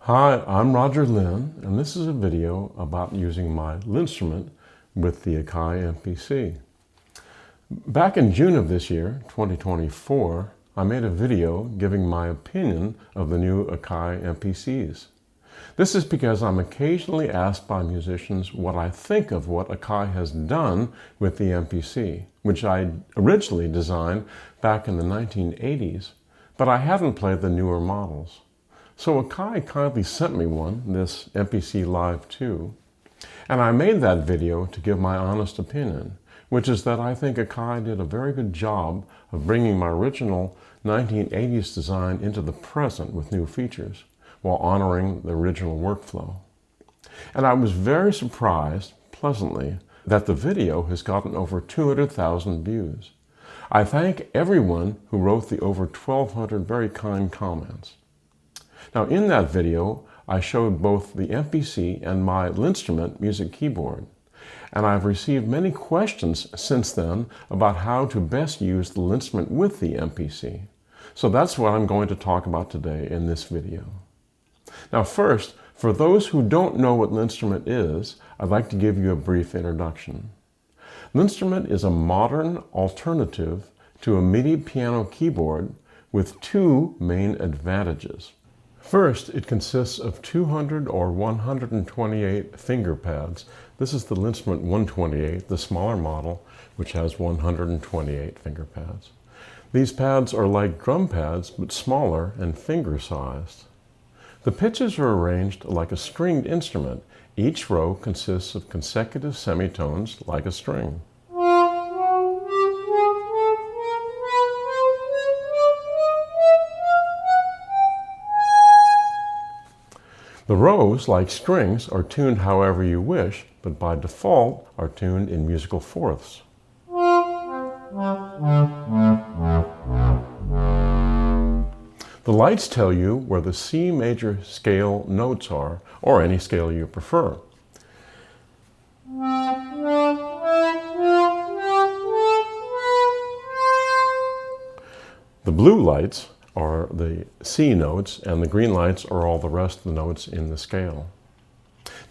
Hi, I'm Roger Linn, and this is a video about using my LinnStrument with the Akai MPC. Back in June of this year, 2024, I made a video giving my opinion of the new Akai MPCs. This is because I'm occasionally asked by musicians what I think of what Akai has done with the MPC, which I originally designed back in the 1980s, but I hadn't played the newer models. So Akai kindly sent me one, this MPC Live 2, and I made that video to give my honest opinion, which is that I think Akai did a very good job of bringing my original 1980s design into the present with new features, while honoring the original workflow. And I was very surprised, pleasantly, that the video has gotten over 200,000 views. I thank everyone who wrote the over 1,200 very kind comments. Now, in that video, I showed both the MPC and my LinnStrument music keyboard, and I've received many questions since then about how to best use the LinnStrument with the MPC. So that's what I'm going to talk about today in this video. Now first, for those who don't know what LinnStrument is, I'd like to give you a brief introduction. LinnStrument is a modern alternative to a MIDI piano keyboard with two main advantages. First, it consists of 200 or 128 finger pads. This is the LinnStrument 128, the smaller model, which has 128 finger pads. These pads are like drum pads, but smaller and finger-sized. The pitches are arranged like a stringed instrument. Each row consists of consecutive semitones like a string. The rows, like strings, are tuned however you wish, but by default are tuned in musical fourths. The lights tell you where the C major scale notes are, or any scale you prefer. The blue lights are the C notes, and the green lights are all the rest of the notes in the scale.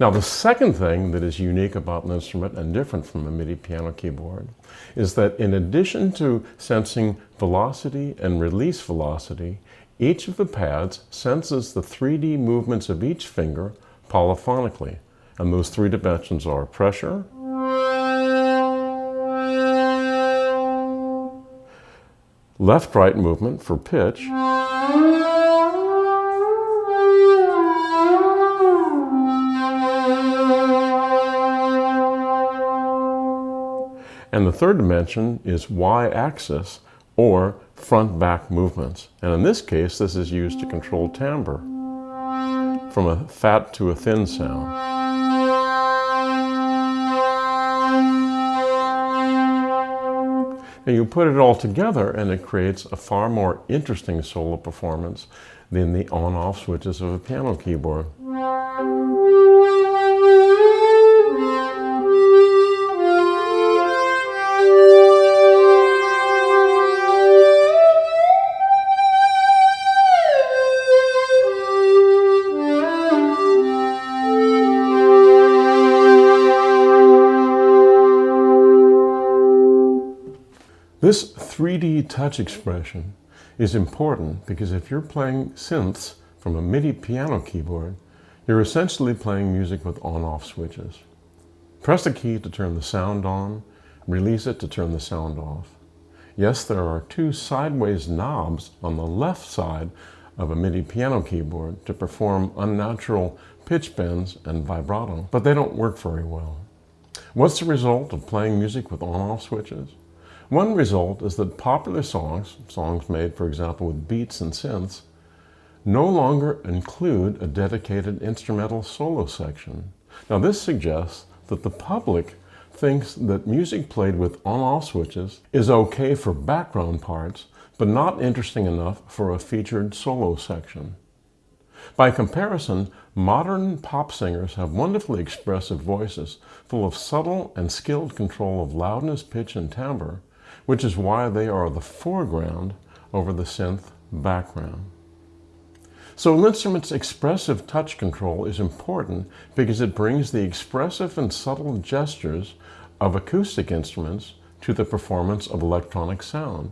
Now, the second thing that is unique about LinnStrument and different from a MIDI piano keyboard is that in addition to sensing velocity and release velocity, each of the pads senses the 3D movements of each finger polyphonically, and those three dimensions are pressure, left-right movement for pitch, and the third dimension is y-axis, or front-back movements. And in this case, this is used to control timbre, from a fat to a thin sound. And you put it all together and it creates a far more interesting solo performance than the on-off switches of a piano keyboard. This 3D touch expression is important because if you're playing synths from a MIDI piano keyboard, you're essentially playing music with on-off switches. Press the key to turn the sound on, release it to turn the sound off. Yes, there are two sideways knobs on the left side of a MIDI piano keyboard to perform unnatural pitch bends and vibrato, but they don't work very well. What's the result of playing music with on-off switches? One result is that popular songs made, for example, with beats and synths, no longer include a dedicated instrumental solo section. Now, this suggests that the public thinks that music played with on-off switches is okay for background parts, but not interesting enough for a featured solo section. By comparison, modern pop singers have wonderfully expressive voices, full of subtle and skilled control of loudness, pitch, and timbre, which is why they are the foreground over the synth background. So LinnStrument's expressive touch control is important because it brings the expressive and subtle gestures of acoustic instruments to the performance of electronic sound,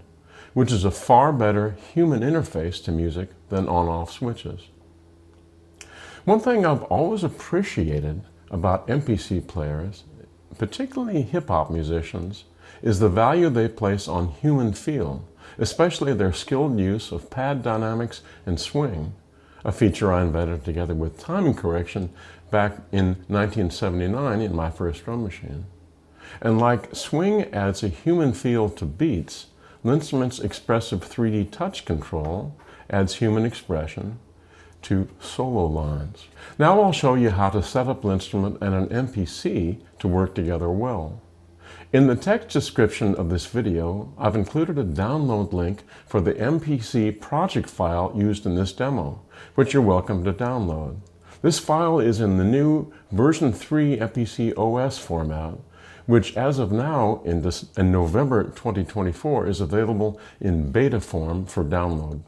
which is a far better human interface to music than on-off switches. One thing I've always appreciated about MPC players, particularly hip-hop musicians, is the value they place on human feel, especially their skilled use of pad dynamics and swing, a feature I invented together with timing correction back in 1979 in my first drum machine. And like swing adds a human feel to beats, LinnStrument's expressive 3D touch control adds human expression to solo lines. Now I'll show you how to set up LinnStrument and an MPC to work together well. In the text description of this video, I've included a download link for the MPC project file used in this demo, which you're welcome to download. This file is in the new version 3 MPC OS format, which as of now, in November 2024, is available in beta form for download.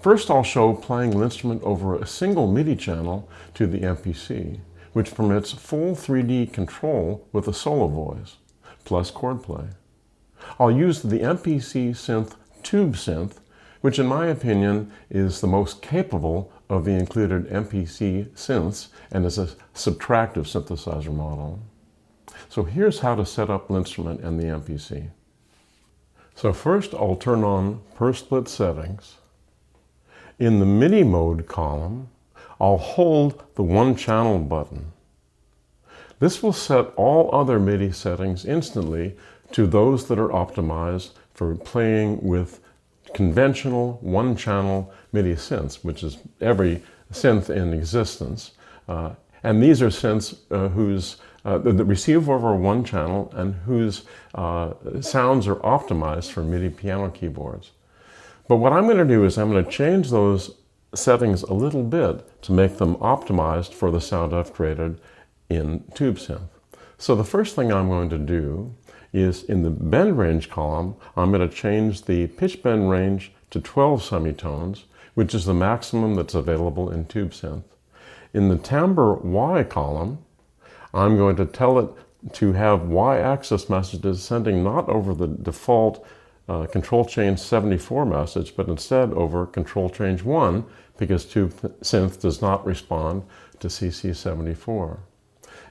First, I'll show playing LinnStrument over a single MIDI channel to the MPC, which permits full 3D control with a solo voice, plus chord play. I'll use the MPC synth Tube Synth, which in my opinion is the most capable of the included MPC synths and is a subtractive synthesizer model. So here's how to set up LinnStrument and the MPC. So first I'll turn on per split settings. In the MIDI mode column, I'll hold the one channel button. This will set all other MIDI settings instantly to those that are optimized for playing with conventional one channel MIDI synths, which is every synth in existence. And these are synths that receive over one channel and whose sounds are optimized for MIDI piano keyboards. But what I'm going to do is I'm going to change those settings a little bit to make them optimized for the sound I've created in Tube Synth. So the first thing I'm going to do is in the bend range column, I'm going to change the pitch bend range to 12 semitones, which is the maximum that's available in Tube Synth. In the timbre Y column, I'm going to tell it to have Y-axis messages sending not over the default control chain 74 message, but instead over control change 1, because Tube Synth does not respond to CC74.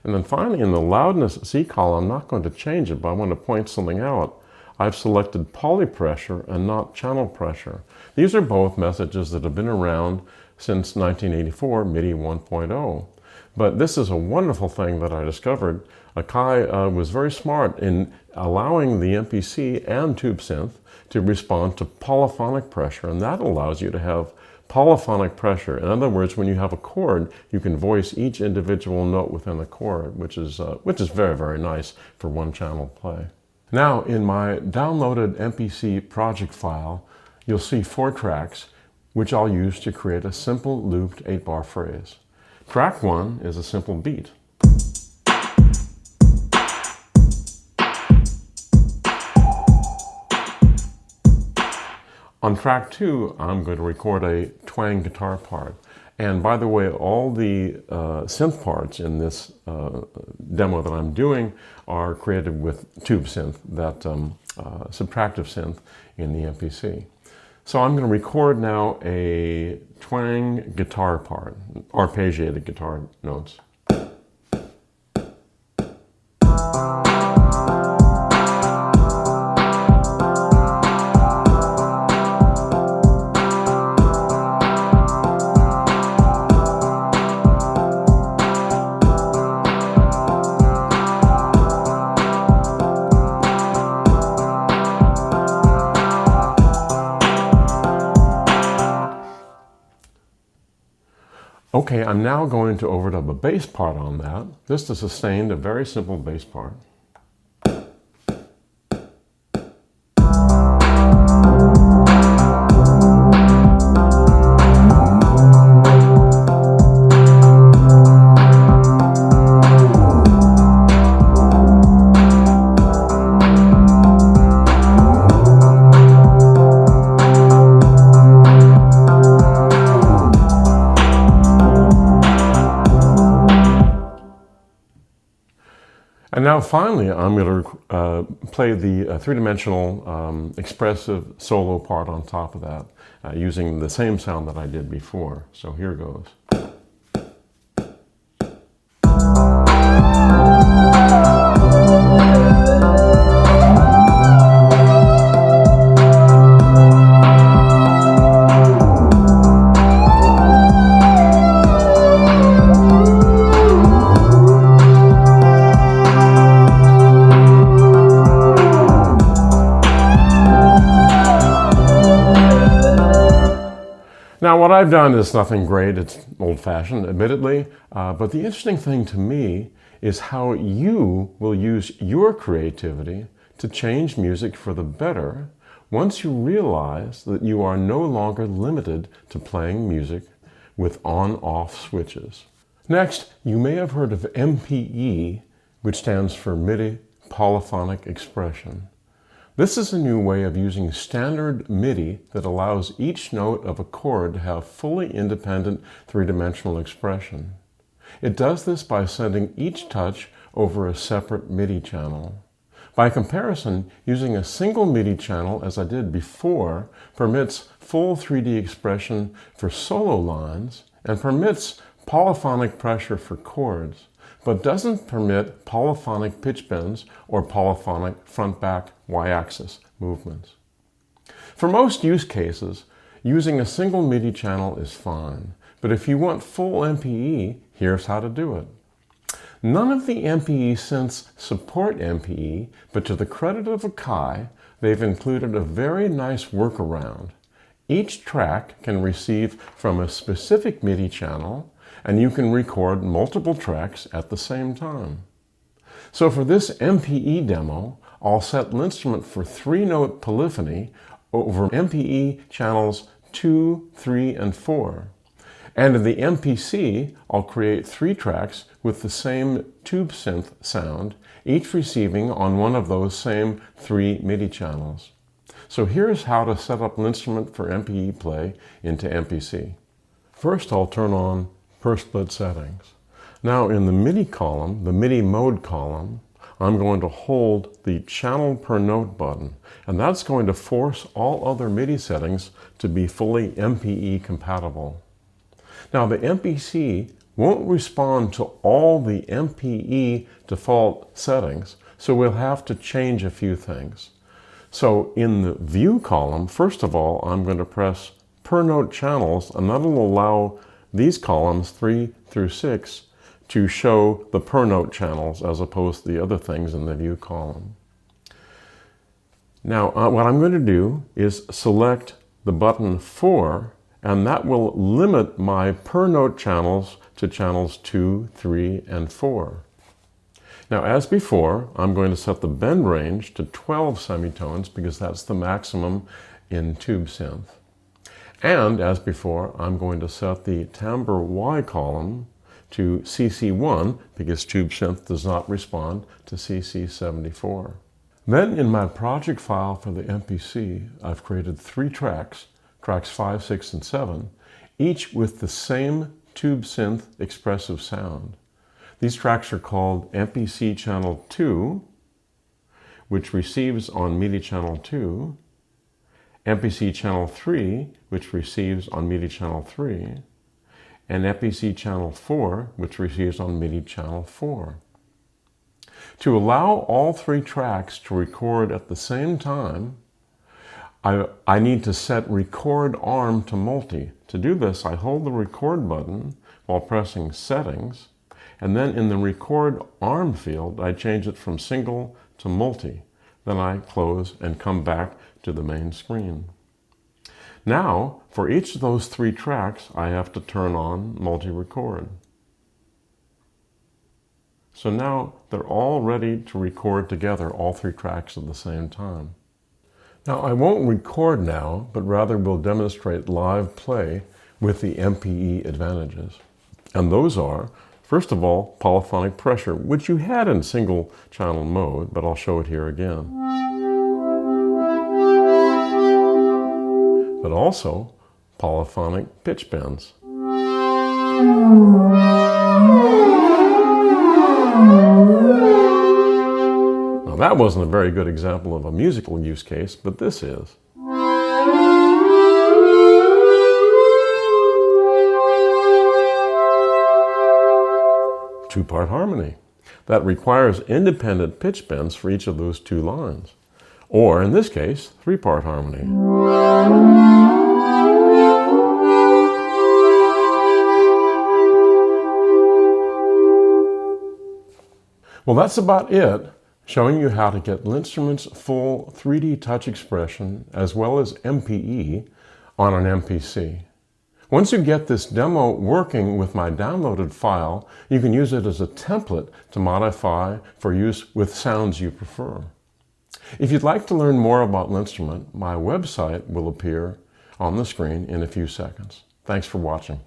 And then finally in the loudness Z column, I'm not going to change it, but I want to point something out. I've selected polypressure and not channel pressure. These are both messages that have been around since 1984, MIDI 1.0. But this is a wonderful thing that I discovered. Akai was very smart in allowing the MPC and Tube Synth to respond to polyphonic pressure, and that allows you to have polyphonic pressure. In other words, when you have a chord, you can voice each individual note within the chord, which is very, very nice for one channel play. Now, in my downloaded MPC project file, you'll see 4 tracks, which I'll use to create a simple looped 8-bar phrase. Track 1 is a simple beat. On track 2, I'm going to record a twang guitar part. And by the way, all the synth parts in this demo that I'm doing are created with Tube Synth, that subtractive synth in the MPC. So I'm going to record now a twang guitar part, arpeggiated guitar notes. Okay, I'm now going to overdub a bass part on that, just to sustain a very simple bass part. And now finally, I'm going to play the three-dimensional expressive solo part on top of that, using the same sound that I did before. So here goes. Now, what I've done is nothing great. It's old-fashioned, admittedly, but the interesting thing to me is how you will use your creativity to change music for the better once you realize that you are no longer limited to playing music with on-off switches. Next, you may have heard of MPE, which stands for MIDI Polyphonic Expression. This is a new way of using standard MIDI that allows each note of a chord to have fully independent three-dimensional expression. It does this by sending each touch over a separate MIDI channel. By comparison, using a single MIDI channel, as I did before, permits full 3D expression for solo lines and permits polyphonic pressure for chords, but doesn't permit polyphonic pitch bends or polyphonic front-back y-axis movements. For most use cases, using a single MIDI channel is fine, but if you want full MPE, here's how to do it. None of the MPE synths support MPE, but to the credit of Akai, they've included a very nice workaround. Each track can receive from a specific MIDI channel, and you can record multiple tracks at the same time. So for this MPE demo, I'll set LinnStrument for 3-note polyphony over MPE channels 2, 3, and 4. And in the MPC, I'll create 3 tracks with the same tube synth sound, each receiving on one of those same 3 MIDI channels. So here's how to set up LinnStrument for MPE play into MPC. First, I'll turn on per split settings. Now in the MIDI column, the MIDI mode column, I'm going to hold the channel per note button, and that's going to force all other MIDI settings to be fully MPE compatible. Now the MPC won't respond to all the MPE default settings, so we'll have to change a few things. So in the view column, first of all, I'm going to press per note channels, and that'll allow these columns 3 through 6 to show the per note channels as opposed to the other things in the view column. Now what I'm going to do is select the button 4, and that will limit my per note channels to channels 2, 3, and 4. Now as before, I'm going to set the bend range to 12 semitones because that's the maximum in tube synth. And as before, I'm going to set the timbre Y column to CC1 because tube synth does not respond to CC74. Then in my project file for the MPC, I've created 3 tracks, tracks 5, 6, and 7, each with the same tube synth expressive sound. These tracks are called MPC channel 2, which receives on MIDI channel 2, MPC channel 3, which receives on MIDI channel 3, and MPC channel 4, which receives on MIDI channel 4. To allow all 3 tracks to record at the same time, I need to set record arm to multi. To do this, I hold the record button while pressing settings, and then in the record arm field, I change it from single to multi. Then I close and come back to the main screen. Now, for each of those 3 tracks, I have to turn on multi-record. So now they're all ready to record together, all 3 tracks at the same time. Now I won't record now, but rather will demonstrate live play with the MPE advantages. And those are, first of all, polyphonic pressure, which you had in single channel mode, but I'll show it here again. But also polyphonic pitch bends. that wasn't a very good example of a musical use case, but this is. Two-part harmony. That requires independent pitch bends for each of those two lines. Or, in this case, three-part harmony. Well, that's about it, showing you how to get LinnStrument's full 3D touch expression as well as MPE on an MPC. Once you get this demo working with my downloaded file, you can use it as a template to modify for use with sounds you prefer. If you'd like to learn more about LinnStrument, my website will appear on the screen in a few seconds. Thanks for watching.